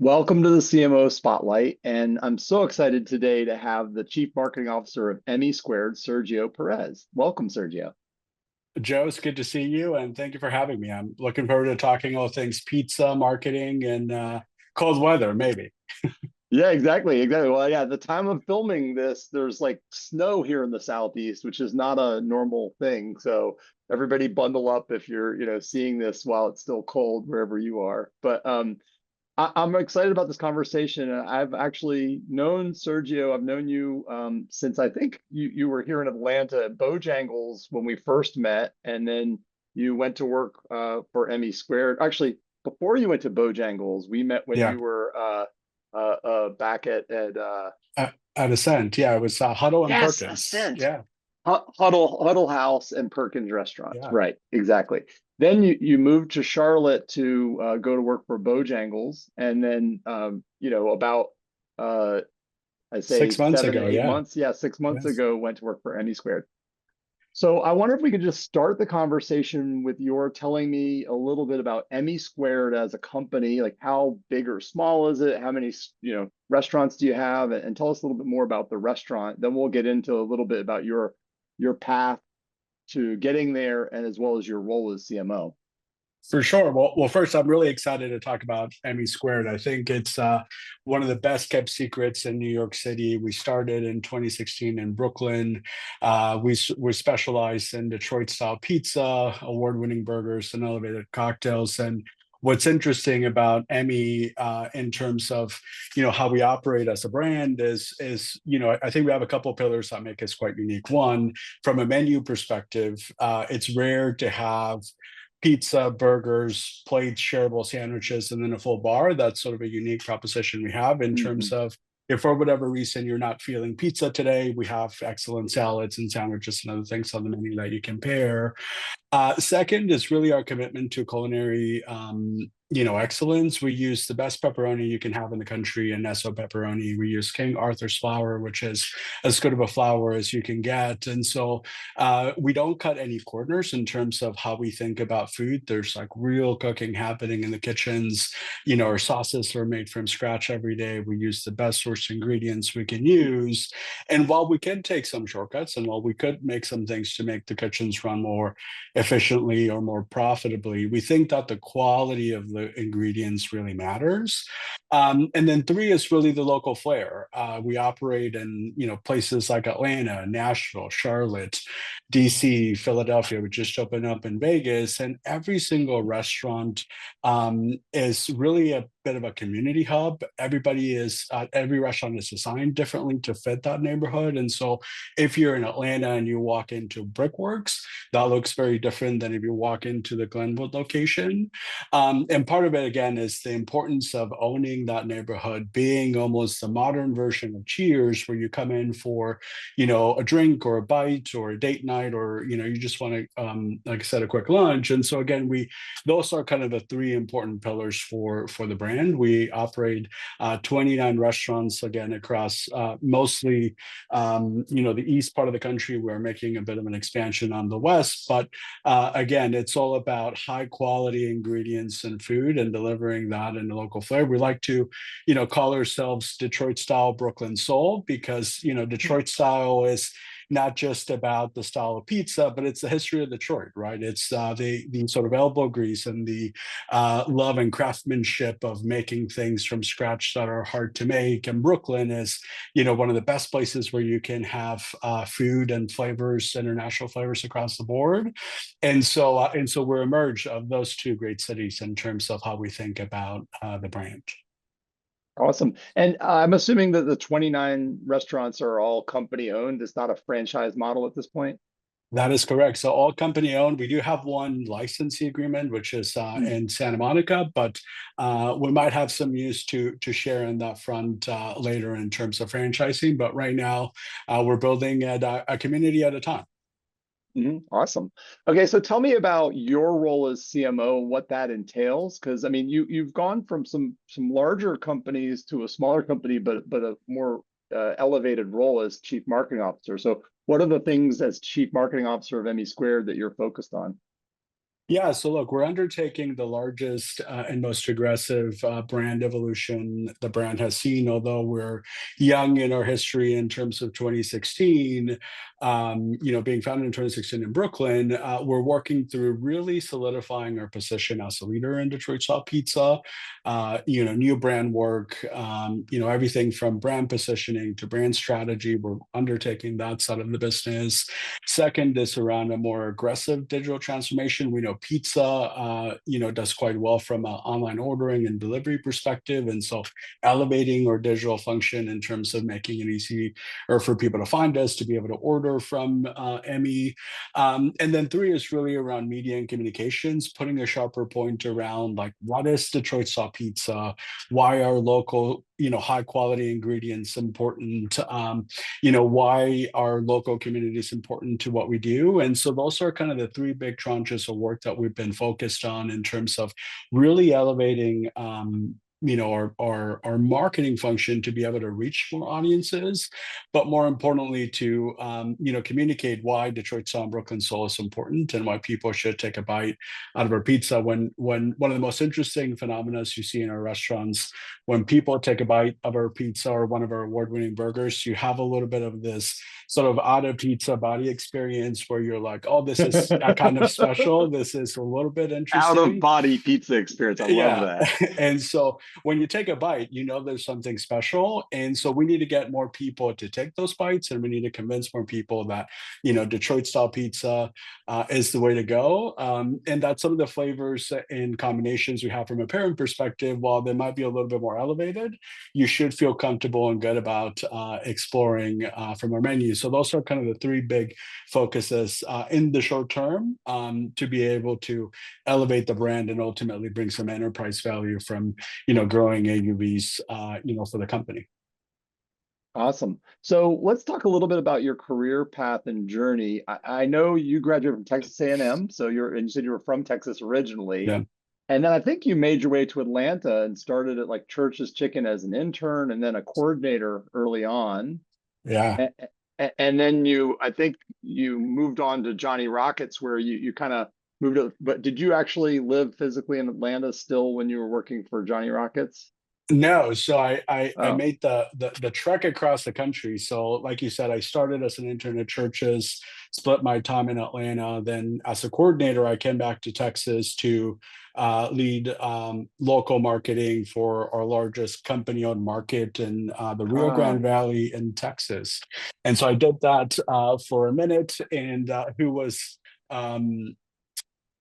Welcome to the CMO Spotlight, and I'm so excited today to have the Chief Marketing Officer of Emmy Squared, Sergio Perez. Welcome, Sergio. Joe, it's good to see you, and thank you for having me. I'm looking forward to talking all things pizza, marketing, and cold weather, maybe. Yeah, exactly. Well, yeah, at the time of filming this, there's like snow here in the Southeast, which is not a normal thing. So everybody bundle up if you're, seeing this while it's still cold wherever you are. But I'm excited about this conversation. And I've actually known Sergio. I've known you since I think you were here in Atlanta at Bojangles when we first met, and then you went to work for Emmy Squared. Actually, before you went to Bojangles, we met when Yeah, you were back at at Ascent. Yeah, it was Huddle and yes, Perkins. Ascent. Yeah, Huddle House and Perkins restaurants. yeah. Right, exactly. Then you moved to Charlotte to go to work for Bojangles, and then about uh, I say 6 months seven to ago. eight Yeah, months, yeah, 6 months yes. ago, went to work for Emmy Squared. So I wonder if we could just start the conversation with your telling me a little bit about Emmy Squared as a company, like how big or small is it? How many, restaurants do you have? And tell us a little bit more about the restaurant. Then we'll get into a little bit about your path to getting there and as well as your role as CMO. For sure. Well, first, I'm really excited to talk about Emmy Squared. I think it's one of the best kept secrets in New York City. We started in 2016 in Brooklyn. We're specialized in Detroit style pizza, award-winning burgers, and elevated cocktails. And what's interesting about Emmy in terms of how we operate as a brand is I think we have a couple of pillars that make us quite unique. One, from a menu perspective, it's rare to have pizza, burgers, plates, shareable sandwiches, and then a full bar. That's sort of a unique proposition we have in terms Hmm. of if for whatever reason you're not feeling pizza today, we have excellent salads and sandwiches and other things on the menu that you can pair. Second is really our commitment to culinary, excellence. We use the best pepperoni you can have in the country, and Nesso pepperoni. We use King Arthur's flour, which is as good of a flour as you can get. And so we don't cut any corners in terms of how we think about food. There's like real cooking happening in the kitchens. Our sauces are made from scratch every day. We use the best source ingredients we can use. And while we can take some shortcuts and while we could make some things to make the kitchens run more efficiently or more profitably, we think that the quality of the ingredients really matters. And then three is really the local flair. We operate in places like Atlanta, Nashville, Charlotte, DC, Philadelphia. We just opened up in Vegas, and every single restaurant is really a bit of a community hub. Every restaurant is designed differently to fit that neighborhood, and so if you're in Atlanta and you walk into Brickworks, that looks very different than if you walk into the Glenwood location. And part of it, again, is the importance of owning that neighborhood, being almost the modern version of Cheers, where you come in for, a drink or a bite or a date night, or, you just want to, like I said, a quick lunch. And so, again, those are kind of the three important pillars for the brand. We operate 29 restaurants, again, across mostly, the east part of the country. We're making a bit of an expansion on the west, but again, it's all about high quality ingredients and food and delivering that in the local flavor. We like to, call ourselves Detroit style Brooklyn soul because, Detroit style is not just about the style of pizza, but it's the history of Detroit, right? It's the sort of elbow grease and the love and craftsmanship of making things from scratch that are hard to make. And Brooklyn is, one of the best places where you can have food and flavors, international flavors across the board. And so we're a merge of those two great cities in terms of how we think about the brand. Awesome. And I'm assuming that the 29 restaurants are all company owned. It's not a franchise model at this point. That is correct. So all company owned. We do have one licensee agreement, which is Mm. in Santa Monica, but we might have some news to share in that front later in terms of franchising. But right now, we're building at a community at a time. Awesome. Okay, so tell me about your role as CMO, what that entails, because I mean, you've gone from some larger companies to a smaller company, but a more elevated role as Chief Marketing Officer. So, what are the things as Chief Marketing Officer of Emmy Squared that you're focused on? Yeah, so look, we're undertaking the largest and most aggressive brand evolution the brand has seen. Although we're young in our history in terms of 2016, being founded in 2016 in Brooklyn, we're working through really solidifying our position as a leader in Detroit style pizza. New brand work, everything from brand positioning to brand strategy. We're undertaking that side of the business. Second is around a more aggressive digital transformation. We know pizza, does quite well from an online ordering and delivery perspective, and so elevating our digital function in terms of making it easy or for people to find us, to be able to order from Emmy. And then three is really around media and communications, putting a sharper point around like what is Detroit style pizza, why are local, high quality ingredients important, why are local communities important to what we do. And so those are kind of the three big tranches of work that we've been focused on in terms of really elevating our marketing function to be able to reach more audiences, but more importantly to communicate why Detroit style and Brooklyn soul is important and why people should take a bite out of our pizza. When one of the most interesting phenomena you see in our restaurants, when people take a bite of our pizza or one of our award-winning burgers, you have a little bit of this sort of out of pizza body experience where you're like, oh, this is a kind of special. This is a little bit Out of interesting. body pizza experience. I love Yeah. that. And so when you take a bite, there's something special. And so we need to get more people to take those bites, and we need to convince more people that, Detroit style pizza is the way to go. And that some of the flavors and combinations we have from a pairing perspective, while they might be a little bit more elevated, you should feel comfortable and good about exploring from our menu. So those are kind of the three big focuses in the short term, to be able to elevate the brand and ultimately bring some enterprise value from growing AUVs for the company. Awesome. So let's talk a little bit about your career path and journey. I know you graduated from Texas A&M, so and you said you were from Texas originally. Yeah, And then I think you made your way to Atlanta and started at like Church's Chicken as an intern and then a coordinator early on. yeah. And, and then I think you moved on to Johnny Rockets where you kind of moved to, but did you actually live physically in Atlanta still when you were working for Johnny Rockets? No, so I Oh, made the trek across the country. So, like you said, I started as an intern at Churches, split my time in Atlanta. Then, as a coordinator, I came back to Texas to lead local marketing for our largest company-owned market in the Rio ah, Grande Valley in Texas. And so I did that for a minute, and who was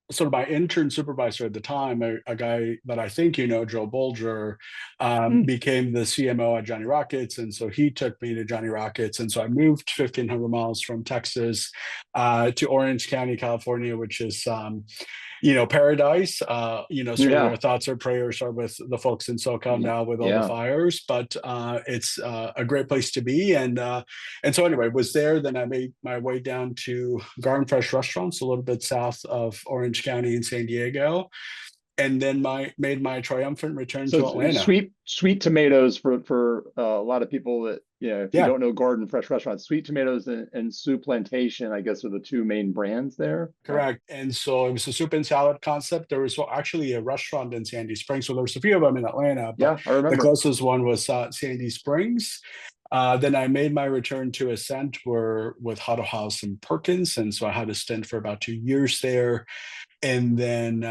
sort of my intern supervisor at the time, a guy that I think Joe Bolger, mm, became the CMO at Johnny Rockets, and so he took me to Johnny Rockets, and so I moved 1,500 miles from Texas to Orange County, California, which is paradise. Certainly our yeah, thoughts or prayers are with the folks in SoCal now with all the yeah. fires, but it's a great place to be. And so anyway, was there. Then I made my way down to Garden Fresh Restaurants, a little bit south of Orange County in San Diego, and then made my triumphant return So to it's Atlanta. sweet tomatoes for a lot of people that, if you Yeah, don't know Garden Fresh Restaurants, sweet tomatoes and Sioux Plantation, I guess, are the two main brands there. correct. And so it was a soup and salad concept. There was actually a restaurant in Sandy Springs. So there was a few of them in Atlanta, but Yeah, I the remember. closest one was Sandy Springs. Then I made my return to Ascent with Huddle House and Perkins. And so I had a stint for about 2 years there. And then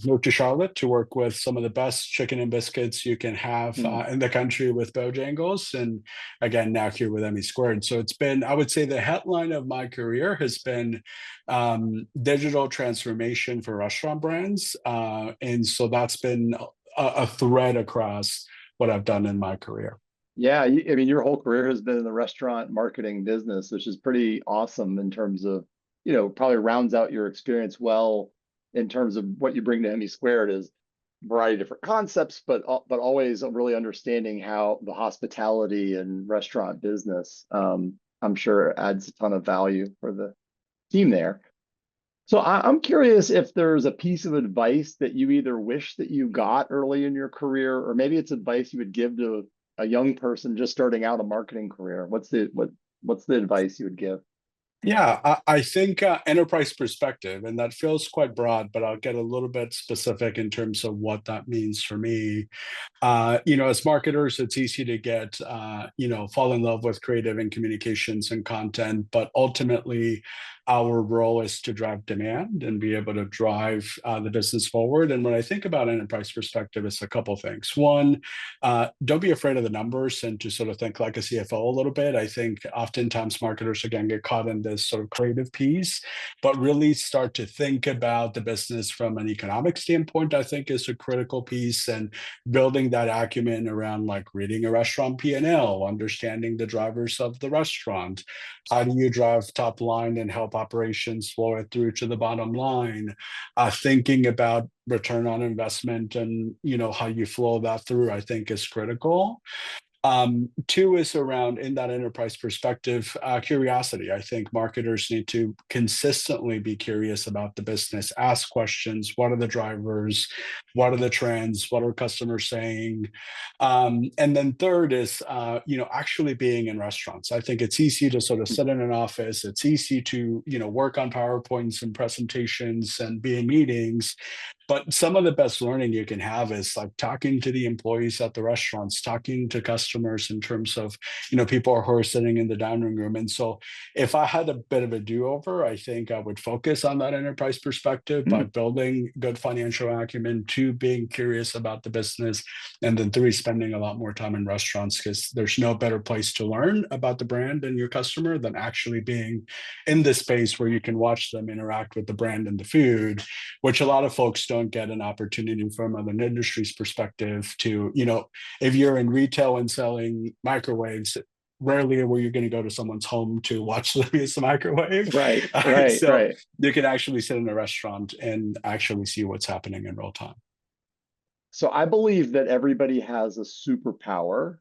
moved to Charlotte to work with some of the best chicken and biscuits you can have Hmm. in the country with Bojangles. And again, now here with Emmy Squared. So it's been, I would say, the headline of my career has been digital transformation for restaurant brands. And so that's been a thread across what I've done in my career. Yeah, I mean, your whole career has been in the restaurant marketing business, which is pretty awesome in terms of, probably rounds out your experience well in terms of what you bring to Emmy Squared is a variety of different concepts, but always really understanding how the hospitality and restaurant business, I'm sure adds a ton of value for the team there. So I'm curious if there's a piece of advice that you either wish that you got early in your career, or maybe it's advice you would give to a young person just starting out a marketing career. What's the advice you would give? Yeah, I think enterprise perspective, and that feels quite broad, but I'll get a little bit specific in terms of what that means for me. As marketers, it's easy to get, fall in love with creative and communications and content, but ultimately, our role is to drive demand and be able to drive the business forward. And when I think about enterprise perspective, it's a couple things. One, don't be afraid of the numbers and to sort of think like a CFO a little bit. I think oftentimes marketers again get caught in this sort of creative piece, but really start to think about the business from an economic standpoint, I think is a critical piece. And building that acumen around like reading a restaurant P&L, understanding the drivers of the restaurant. How do you drive top line and help operations flow it through to the bottom line? Thinking about return on investment and how you flow that through, I think is critical. Two is around in that enterprise perspective, curiosity. I think marketers need to consistently be curious about the business, ask questions. What are the drivers? What are the trends? What are customers saying? And then third is, actually being in restaurants. I think it's easy to sort of sit in an office. It's easy to, work on PowerPoints and presentations and be in meetings. But some of the best learning you can have is like talking to the employees at the restaurants, talking to customers in terms of, people who are sitting in the dining room. And so if I had a bit of a do-over, I think I would focus on that enterprise perspective by Mm. building good financial acumen, two, being curious about the business, and then three, spending a lot more time in restaurants because there's no better place to learn about the brand and your customer than actually being in the space where you can watch them interact with the brand and the food, which a lot of folks don't get an opportunity from an industry's perspective to, if you're in retail and selling microwaves, rarely are you going to go to someone's home to watch them use the microwave. Right, right, So right. you can actually sit in a restaurant and actually see what's happening in real time. So I believe that everybody has a superpower,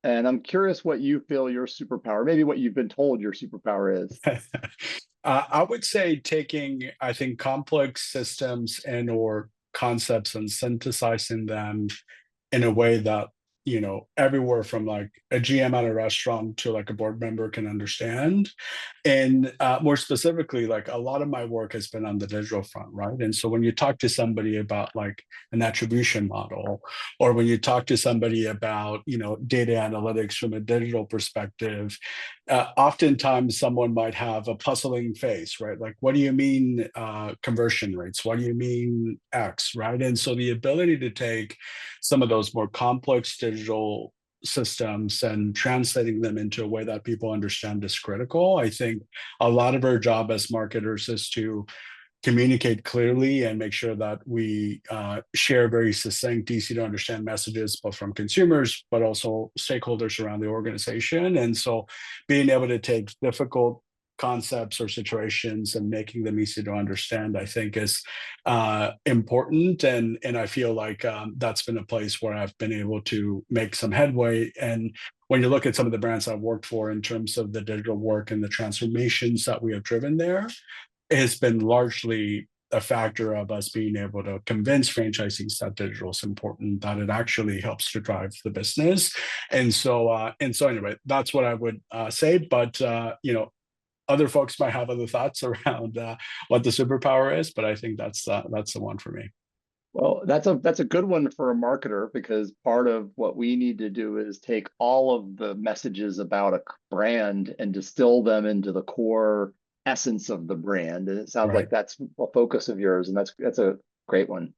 and I'm curious what you feel your superpower, maybe what you've been told your superpower is. I would say taking, I think, complex systems and or concepts and synthesizing them in a way that everywhere from like a GM at a restaurant to like a board member can understand. And more specifically, like a lot of my work has been on the digital front, right? And so when you talk to somebody about like an attribution model, or when you talk to somebody about data analytics from a digital perspective, oftentimes someone might have a puzzling face, right? Like, what do you mean conversion rates? What do you mean X, right? And so the ability to take some of those more complex digital systems and translating them into a way that people understand is critical. I think a lot of our job as marketers is to communicate clearly and make sure that we share very succinct, easy to understand messages, both from consumers, but also stakeholders around the organization. And so being able to take difficult concepts or situations and making them easy to understand, I think is important. And I feel like that's been a place where I've been able to make some headway. And when you look at some of the brands I've worked for in terms of the digital work and the transformations that we have driven there, has been largely a factor of us being able to convince franchisees that digital is important, that it actually helps to drive the business. And so anyway, that's what I would say. But other folks might have other thoughts around what the superpower is, but I think that's the one for me. Well, that's a good one for a marketer because part of what we need to do is take all of the messages about a brand and distill them into the core essence of the brand. And it sounds Right. like that's a focus of yours, and that's a great one.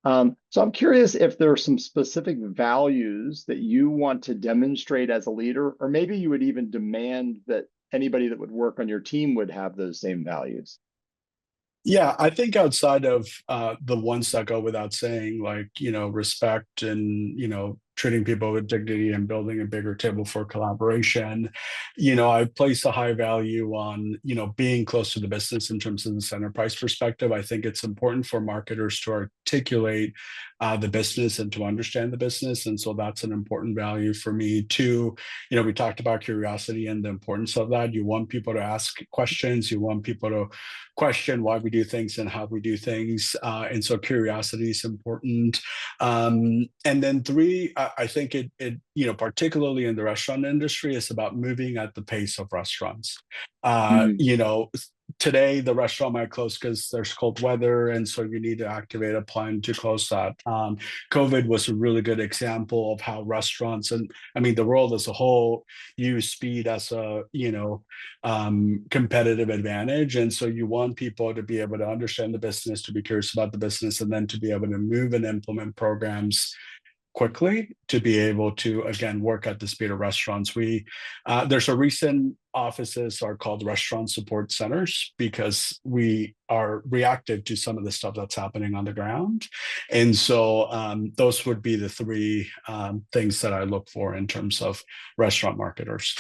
So I'm curious if there are some specific values that you want to demonstrate as a leader, or maybe you would even demand that anybody that would work on your team would have those same values. Yeah, I think outside of the ones that go without saying, like, respect and, treating people with dignity and building a bigger table for collaboration, I place a high value on, being close to the business in terms of this enterprise perspective. I think it's important for marketers to articulate the business and to understand the business. And so that's an important value for me too. We talked about curiosity and the importance of that. You want people to ask questions. You want people to question why we do things and how we do things. And so curiosity is important. And then three, I think particularly in the restaurant industry, it's about moving at the pace of restaurants. Mm, Today the restaurant might close because there's cold weather, and so you need to activate a plan to close that. COVID was a really good example of how restaurants, and I mean the world as a whole, use speed as a competitive advantage. And so you want people to be able to understand the business, to be curious about the business, and then to be able to move and implement programs quickly to be able to again work at the speed of restaurants. There's a recent offices are called restaurant support centers because we are reactive to some of the stuff that's happening on the ground. And so those would be the three things that I look for in terms of restaurant marketers.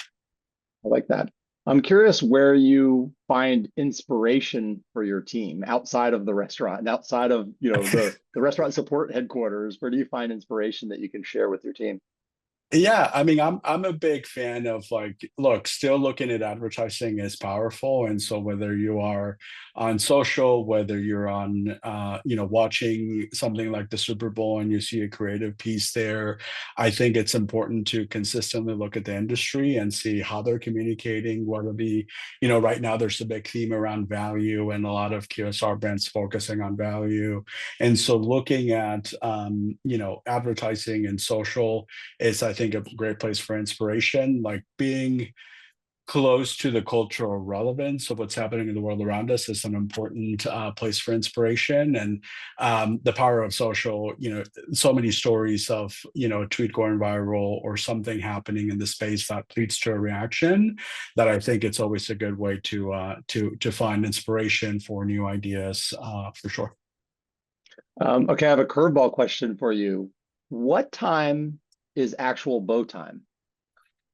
I like that. I'm curious where you find inspiration for your team outside of the restaurant and outside of, the restaurant support headquarters. Where do you find inspiration that you can share with your team? Yeah, I mean, I'm a big fan of like, look, still looking at advertising is powerful, and so whether you are on social, whether you're on, watching something like the Super Bowl and you see a creative piece there, I think it's important to consistently look at the industry and see how they're communicating. What are right now there's a big theme around value, and a lot of QSR brands focusing on value, and so looking at, advertising and social is, I think, a great place for inspiration. Like being close to the cultural relevance of what's happening in the world around us is an important place for inspiration. And the power of social, so many stories of, a tweet going viral or something happening in the space that leads to a reaction, that I think it's always a good way to find inspiration for new ideas, for sure. Okay, I have a curveball question for you. What time is actual bow time?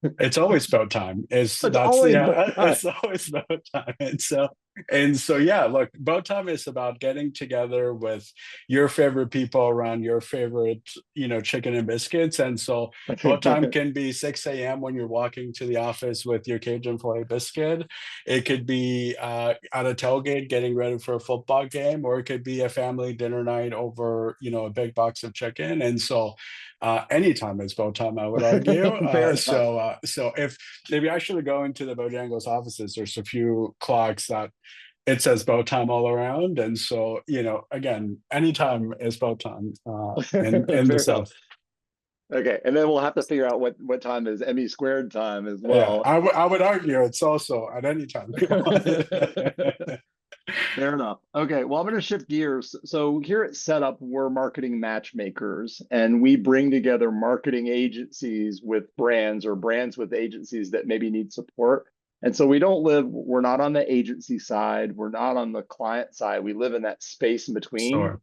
It's always about time. It's always bow time. It's always about time. And so yeah, look, bow time is about getting together with your favorite people around your favorite, chicken and biscuits. And so bow time can be 6 a.m. when you're walking to the office with your Cajun filet biscuit. It could be at a tailgate getting ready for a football game, or it could be a family dinner night over, a big box of chicken. And so anytime is bow time, I would argue. Fair enough. So if maybe I should go into the Bojangles offices, there's a few clocks that it says bow time all around. And so, again, anytime is bow time in the Fair enough. South. Okay, and then we'll have to figure out what time is Emmy Squared time as Yeah, well. I would argue it's also at any time. Fair enough. Okay, well, I'm going to shift gears. So here at Setup, we're marketing matchmakers, and we bring together marketing agencies with brands or brands with agencies that maybe need support. And so we're not on the agency side, we're not on the client side. We live in that space in between. Sure.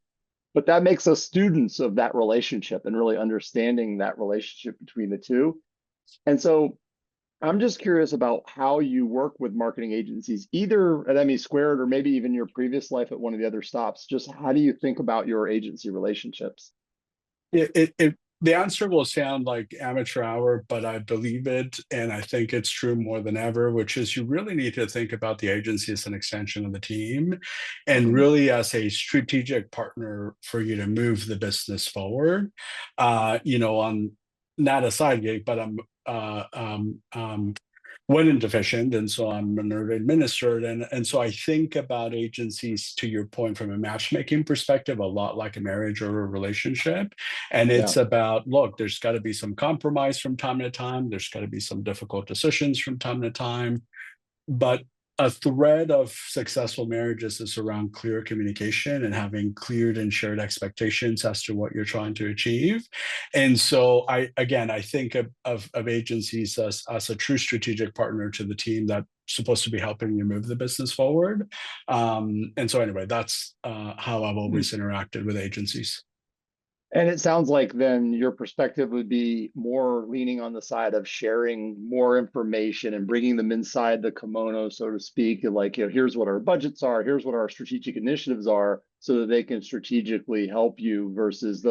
But that makes us students of that relationship and really understanding that relationship between the two. And so I'm just curious about how you work with marketing agencies, either at Emmy Squared or maybe even your previous life at one of the other stops. Just how do you think about your agency relationships? The answer will sound like amateur hour, but I believe it, and I think it's true more than ever, which is you really need to think about the agency as an extension of the team, and Mhm. really as a strategic partner for you to move the business forward. On not a side gig, but I'm women deficient, and so I'm Minerva administered, and so I think about agencies, to your point, from a matchmaking perspective, a lot like a marriage or a relationship. And Yeah. it's about, look, there's got to be some compromise from time to time, there's got to be some difficult decisions from time to time, but a thread of successful marriages is around clear communication and having cleared and shared expectations as to what you're trying to achieve. And so I think of agencies as a true strategic partner to the team that's supposed to be helping you move the business forward. And so anyway, that's how I've always interacted with agencies. And it sounds like then your perspective would be more leaning on the side of sharing more information and bringing them inside the kimono, so to speak. Like, here's what our budgets are, here's what our strategic initiatives are, so that they can strategically help you versus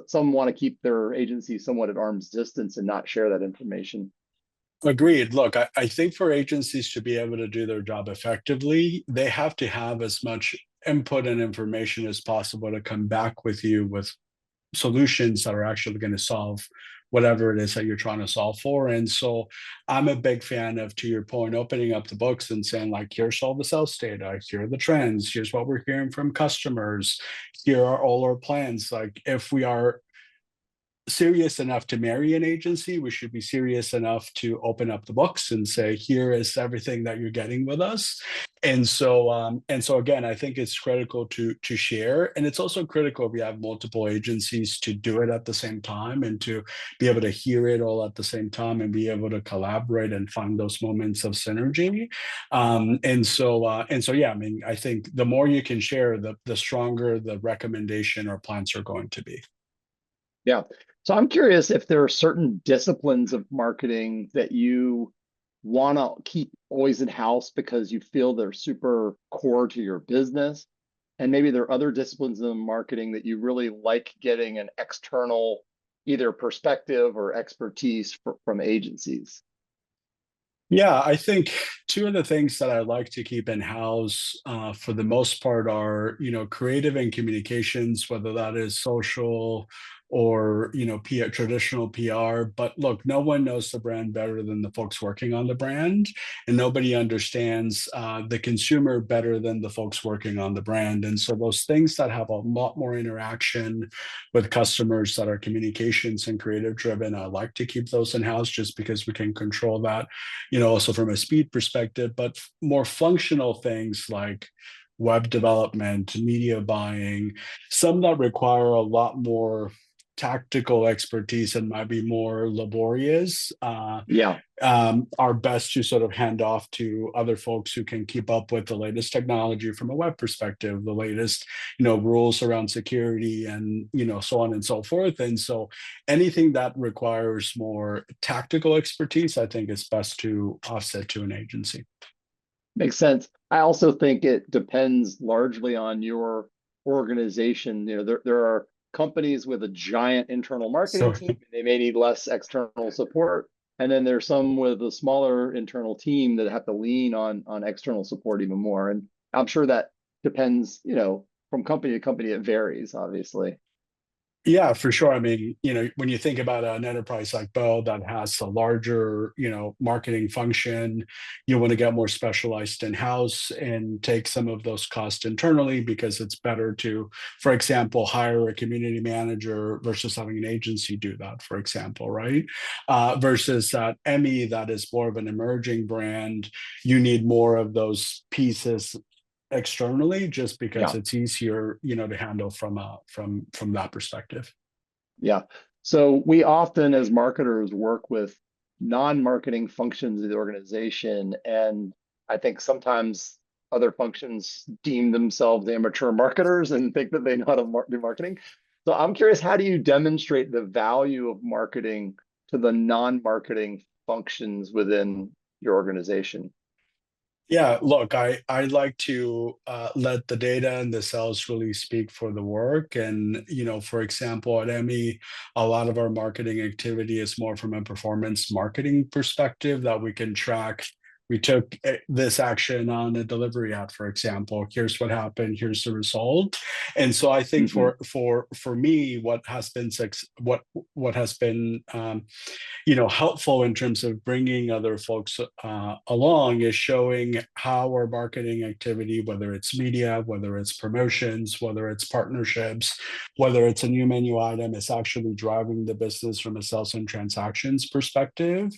some want to keep their agency somewhat at arm's distance and not share that information. Agreed. Look, I think for agencies to be able to do their job effectively, they have to have as much input and information as possible to come back with you with solutions that are actually going to solve whatever it is that you're trying to solve for. And so I'm a big fan of, to your point, opening up the books and saying, like, here's all the sales data, here are the trends, here's what we're hearing from customers, here are all our plans. Like, if we are serious enough to marry an agency, we should be serious enough to open up the books and say, here is everything that you're getting with us. And so again, I think it's critical to share, and it's also critical if we have multiple agencies to do it at the same time and to be able to hear it all at the same time and be able to collaborate and find those moments of synergy. And so yeah, I mean, I think the more you can share, the stronger the recommendation or plans are going to be. Yeah. So I'm curious if there are certain disciplines of marketing that you want to keep always in house because you feel they're super core to your business. And maybe there are other disciplines in marketing that you really like getting an external either perspective or expertise from agencies. Yeah, I think two of the things that I like to keep in house, for the most part, are, creative and communications, whether that is social or, PR, traditional PR. But look, no one knows the brand better than the folks working on the brand, and nobody understands the consumer better than the folks working on the brand. And so those things that have a lot more interaction with customers, that are communications and creative driven, I like to keep those in house, just because we can control that, also from a speed perspective. But more functional things like web development, media buying, some that require a lot more tactical expertise and might be more laborious, Yeah. are best to sort of hand off to other folks who can keep up with the latest technology from a web perspective, the latest, rules around security, and, so on and so forth. And so anything that requires more tactical expertise, I think is best to offset to an agency. Makes sense. I also think it depends largely on your organization. There are companies with a giant internal marketing So team. They may need less external support. And then there's some with a smaller internal team that have to lean on external support even more. And I'm sure that depends, from company to company, it varies, obviously. yeah, for sure. I mean, when you think about an enterprise like Bell that has a larger, marketing function, you want to get more specialized in-house and take some of those costs internally, because it's better to, for example, hire a community manager versus having an agency do that, for example, right? Versus that Emmy, that is more of an emerging brand, you need more of those pieces externally, just because Yeah. it's easier, to handle from that perspective. Yeah. So we often, as marketers, work with non-marketing functions of the organization. And I think sometimes other functions deem themselves amateur marketers and think that they know how to do marketing. So I'm curious, how do you demonstrate the value of marketing to the non-marketing functions within your organization? Yeah, look, I like to let the data and the sales really speak for the work. And, for example, at Emmy, a lot of our marketing activity is more from a performance marketing perspective, that we can track. We took this action on a delivery ad, for example. Here's what happened. Here's the result. And so I think Hmm. for me, what has been helpful in terms of bringing other folks along, is showing how our marketing activity, whether it's media, whether it's promotions, whether it's partnerships, whether it's a new menu item, is actually driving the business from a sales and transactions perspective.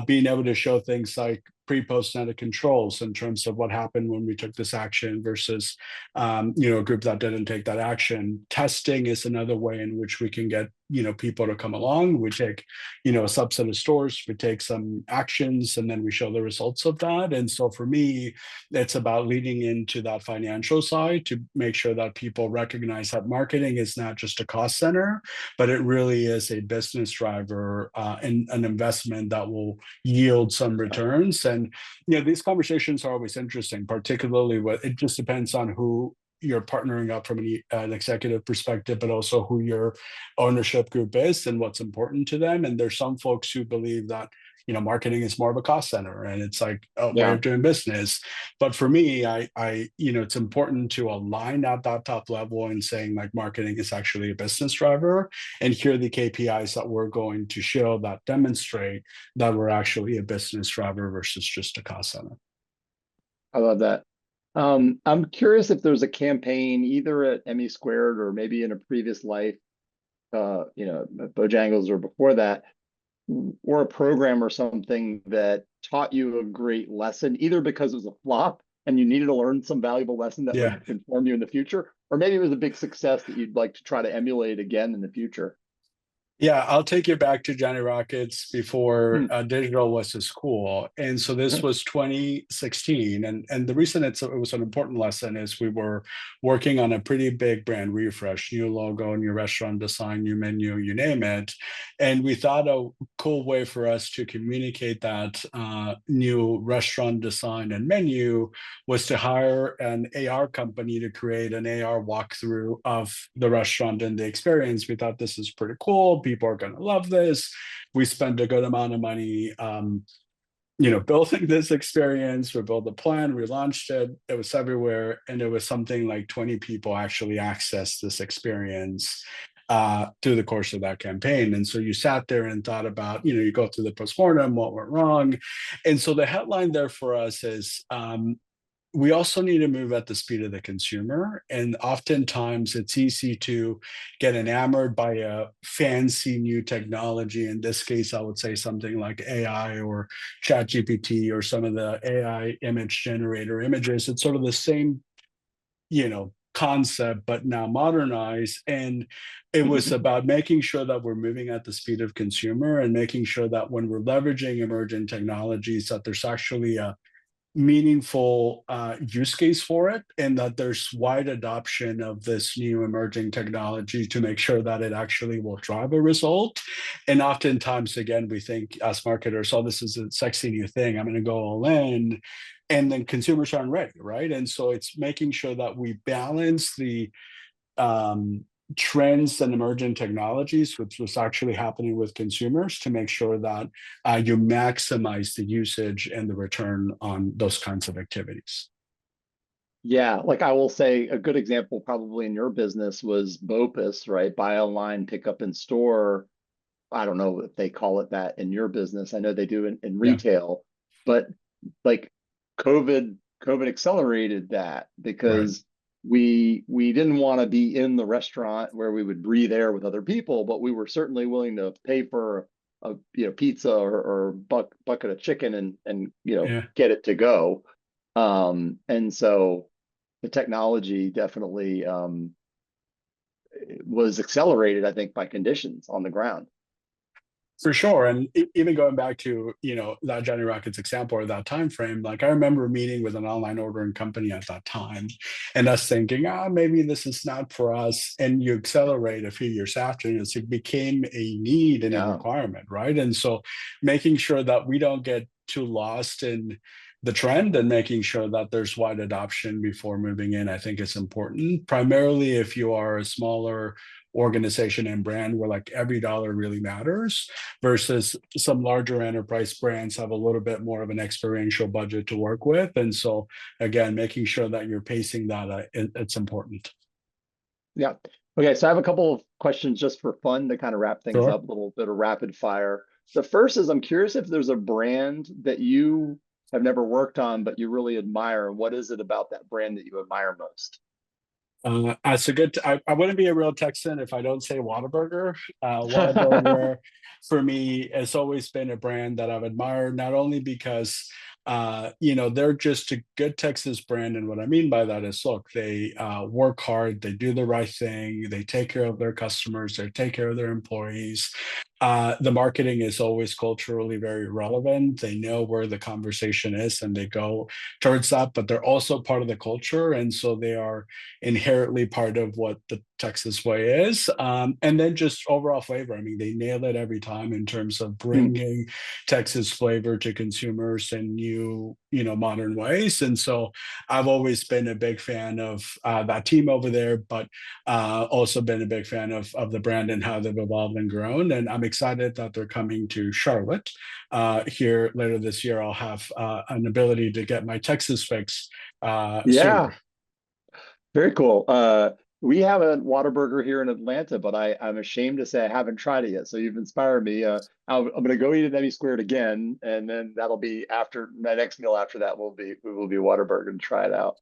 Being able to show things like pre-post net controls in terms of what happened when we took this action versus a group that didn't take that action. Testing is another way in which we can get people to come along. We take a subset of stores, we take some actions, and then we show the results of that. And so for me, it's about leading into that financial side to make sure that people recognize that marketing is not just a cost center, but it really is a business driver, and an investment that will yield some returns. And these conversations are always interesting, particularly it just depends on who you're partnering up from an executive perspective, but also who your ownership group is and what's important to them. And there's some folks who believe that marketing is more of a cost center and it's like a way Yeah, of doing business. But for me, it's important to align at that top level and saying like marketing is actually a business driver, and here are the KPIs that we're going to show that demonstrate that we're actually a business driver versus just a cost center. I love that. I'm curious if there's a campaign either at Emmy Squared or maybe in a previous life, at Bojangles or before that, or a program or something that taught you a great lesson, either because it was a flop and you needed to learn some valuable lesson that Yeah. would inform you in the future, or maybe it was a big success that you'd like to try to emulate again in the future. Yeah, I'll take you back to Johnny Rockets before Hmm. digital was as cool. And so this was 2016. And the reason it was an important lesson is we were working on a pretty big brand refresh, new logo, new restaurant design, new menu, you name it. And we thought a cool way for us to communicate that new restaurant design and menu was to hire an AR company to create an AR walkthrough of the restaurant and the experience. We thought this is pretty cool. People are going to love this. We spent a good amount of money, building this experience. We built a plan, we launched it. It was everywhere, and it was something like 20 people actually accessed this experience through the course of that campaign. And so you sat there and thought about, you go through the postmortem, what went wrong, and so the headline there for us is we also need to move at the speed of the consumer. And oftentimes it's easy to get enamored by a fancy new technology. In this case, I would say something like AI or ChatGPT or some of the AI image generator images. It's sort of the same, concept, but now modernized. And it was about making sure that we're moving at the speed of consumer and making sure that when we're leveraging emerging technologies, that there's actually a meaningful use case for it, and that there's wide adoption of this new emerging technology to make sure that it actually will drive a result. And oftentimes, again, we think as marketers, oh, this is a sexy new thing, I'm going to go all in. And then consumers aren't ready, right? And so it's making sure that we balance the trends and emerging technologies, which was actually happening with consumers, to make sure that you maximize the usage and the return on those kinds of activities. Yeah, like I will say a good example probably in your business was BOPUS, right? Buy online, pick up in store. I don't know if they call it that in your business. I know they do in Yeah, retail, but like COVID accelerated that right. because we didn't want to be in the restaurant where we would breathe air with other people, but we were certainly willing to pay for a pizza or bucket of chicken and Yeah. get it to go. And so the technology definitely was accelerated, I think, by conditions on the ground. For sure. And even going back to, that Johnny Rockets example or that time frame, like I remember meeting with an online ordering company at that time and us thinking, maybe this is not for us. And you accelerate a few years after, it became a need and a Yeah. requirement, right? And so making sure that we don't get too lost in the trend and making sure that there's wide adoption before moving in, I think is important, primarily if you are a smaller organization and brand where like every dollar really matters, versus some larger enterprise brands have a little bit more of an experiential budget to work with. And so again, making sure that you're pacing that, it's important. Yeah. Okay, so I have a couple of questions just for fun to kind of wrap things Sure. up, a little bit of rapid fire. The first is I'm curious if there's a brand that you have never worked on, but you really admire. And what is it about that brand that you admire most? That's a good. I wouldn't be a real Texan if I don't say Whataburger. Whataburger, for me, has always been a brand that I've admired, not only because they're just a good Texas brand, and what I mean by that is, look, they work hard, they do the right thing, they take care of their customers, they take care of their employees. The marketing is always culturally very relevant. They know where the conversation is and they go towards that, but they're also part of the culture. And so they are inherently part of what the Texas way is. And then just overall flavor. I mean, they nail it every time in terms of Hmm. bringing Texas flavor to consumers and new modern ways. And so I've always been a big fan of that team over there, but also been a big fan of the brand and how they've evolved and grown. And I'm excited that they're coming to Charlotte here later this year. I'll have an ability to get my Texas fix Yeah, sooner. very cool. We have a Whataburger here in Atlanta, but I'm ashamed to say I haven't tried it yet. So you've inspired me. I'm going to go eat at Emmy Squared again, and then that'll be after my next meal. After that will be Whataburger and try it out.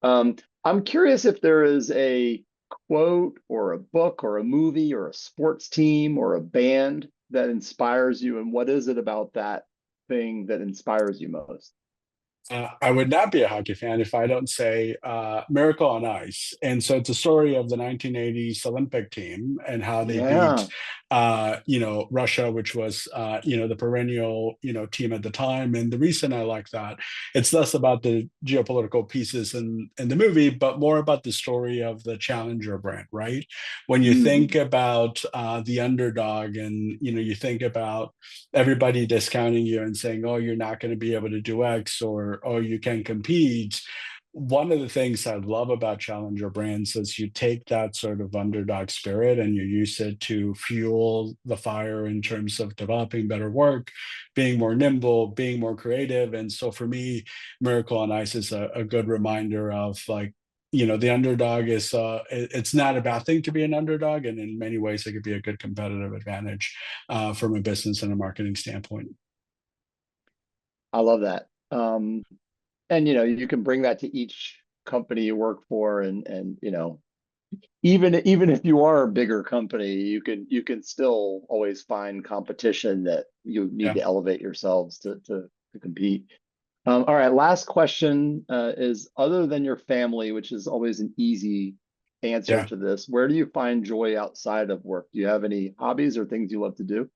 Um, I'm curious if there is a quote or a book or a movie or a sports team or a band that inspires you, and what is it about that thing that inspires you most? I would not be a hockey fan if I don't say Miracle on Ice. And so it's a story of the 1980s Olympic team and how they beat, Yeah. Russia, which was, the perennial, team at the time. And the reason I like that, it's less about the geopolitical pieces in the movie, but more about the story of the challenger brand, right? When you think Mhm. about the underdog and, you think about everybody discounting you and saying, oh, you're not going to be able to do X or, oh, you can compete. One of the things I love about challenger brands is you take that sort of underdog spirit and you use it to fuel the fire in terms of developing better work, being more nimble, being more creative. And so for me, Miracle on Ice is a good reminder of like, the underdog is it's not a bad thing to be an underdog, and in many ways it could be a good competitive advantage from a business and a marketing standpoint. I love that. And you can bring that to each company you work for, and even if you are a bigger company, you can still always find competition that you need Yeah, to elevate yourselves to compete. All right, last question is other than your family, which is always an easy answer yeah. to this, where do you find joy outside of work? Do you have any hobbies or things you love to do?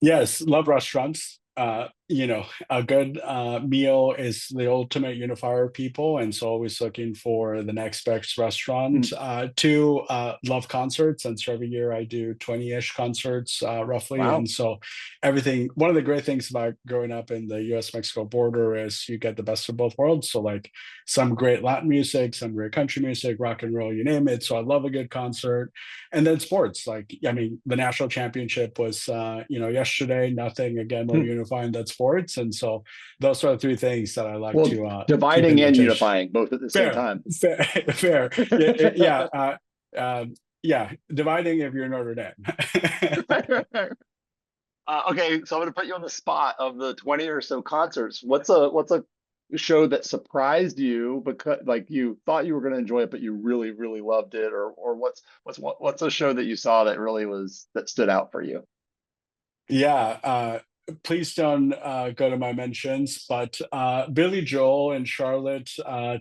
Yes, love restaurants. A good meal is the ultimate unifier of people, and so always looking for the next best restaurant. Hmm. Two, love concerts, and so every year I do 20-ish concerts roughly, and Wow. so everything. One of the great things about growing up in the U.S.-Mexico border is you get the best of both worlds. So like some great Latin music, some great country music, rock and roll, you name it. So I love a good concert. And then sports, like I mean, the national championship was yesterday. Nothing again more unifying than sports, and so those are the three things that I like Well, to keep in dividing and rotation. unifying both at the same Fair, time. fair, fair. Yeah, yeah. Dividing if you're Notre Dame. Okay, so I'm going to put you on the spot of the 20 or so concerts. What's a show that surprised you because like you thought you were going to enjoy it, but you really, really loved it, or what's a show that you saw that really that stood out for you? Yeah, please don't go to my mentions, but Billy Joel and Charlotte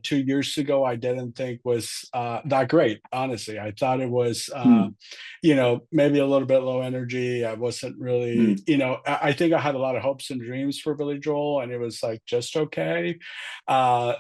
2 years ago, I didn't think was that great. Honestly, I thought it was, Hmm. maybe a little bit low energy. I wasn't really, Hmm. I think I had a lot of hopes and dreams for Billy Joel, and it was like just okay.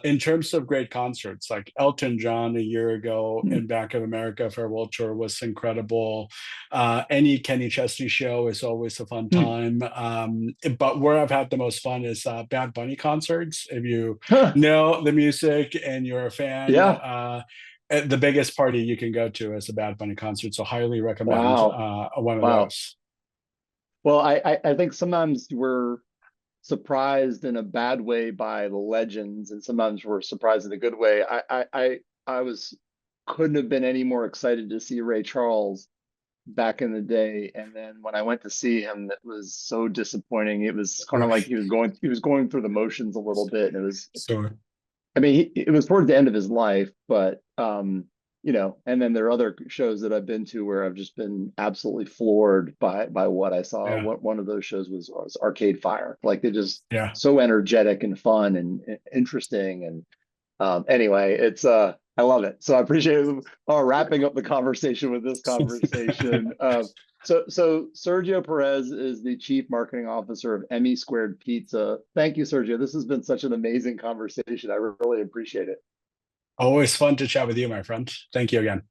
In terms of great concerts, like Elton John a year ago Hmm. in Bank of America Farewell Tour was incredible. Any Kenny Chesney show is always a fun Hmm. time. But where I've had the most fun is Bad Bunny concerts. If you Huh. know the music and you're a fan, Yeah. the biggest party you can go to is a Bad Bunny concert. So highly recommend Wow. one of Wow. those. Well, I think sometimes we're surprised in a bad way by the legends, and sometimes we're surprised in a good way. I was couldn't have been any more excited to see Ray Charles back in the day, and then when I went to see him, that was so disappointing. It was kind of like Right. he was going through the motions a little bit, and it was So I mean, it was towards the end of his life, but and then there are other shows that I've been to where I've just been absolutely floored by what I saw. yeah, What One of those shows was Arcade Fire. Like they're just yeah. so energetic and fun and interesting. And anyway, it's I love it. So I appreciate wrapping up the conversation with this conversation. So Sergio Perez is the Chief Marketing Officer of Emmy Squared Pizza. Thank you, Sergio. This has been such an amazing conversation. I really appreciate it. Always fun to chat with you, my friend. Thank you again.